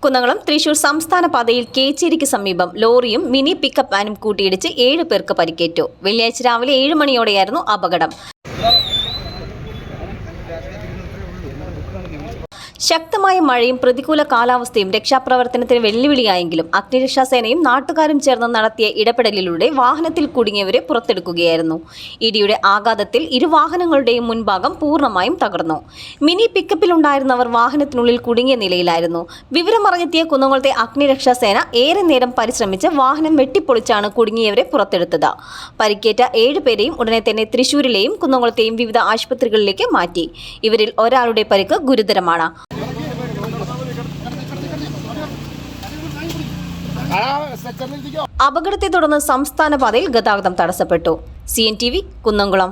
കുന്നംകുളം തൃശൂർ സംസ്ഥാന പാതയിൽ കേച്ചേരിക്ക് സമീപം ലോറിയും മിനി പിക്കപ്പ് വാനും കൂട്ടിയിടിച്ച് 7 പേർക്ക് പരിക്കേറ്റു. വെള്ളിയാഴ്ച രാവിലെ 7 മണിയോടെയായിരുന്നു അപകടം. ശക്തമായ മഴയും പ്രതികൂല കാലാവസ്ഥയും രക്ഷാപ്രവർത്തനത്തിന് വെല്ലുവിളിയായെങ്കിലും അഗ്നിരക്ഷാസേനയും നാട്ടുകാരും ചേർന്ന് നടത്തിയ ഇടപെടലിലൂടെ വാഹനത്തിൽ കുടുങ്ങിയവരെ പുറത്തെടുക്കുകയായിരുന്നു. ഇടിയുടെ ആഘാതത്തിൽ ഇരുവാഹനങ്ങളുടെയും മുൻഭാഗം പൂർണ്ണമായും തകർന്നു. മിനി പിക്കപ്പിലുണ്ടായിരുന്നവർ വാഹനത്തിനുള്ളിൽ കുടുങ്ങിയ നിലയിലായിരുന്നു. വിവരമറിഞ്ഞെത്തിയ കുന്നംകുളത്തെ അഗ്നിരക്ഷാസേന ഏറെ നേരം പരിശ്രമിച്ച് വാഹനം വെട്ടിപ്പൊളിച്ചാണ് കുടുങ്ങിയവരെ പുറത്തെടുത്തത്. പരിക്കേറ്റ 7 പേരെയും ഉടനെ തന്നെ തൃശൂരിലെയും കുന്നംകുളത്തെയും വിവിധ ആശുപത്രികളിലേക്ക് മാറ്റി. ഇവരിൽ ഒരാളുടെ പരിക്ക് ഗുരുതരമാണ്. അപകടത്തെ തുടർന്ന് സംസ്ഥാന പാതയിൽ ഗതാഗതം തടസ്സപ്പെട്ടു. CNTV കുന്നംകുളം.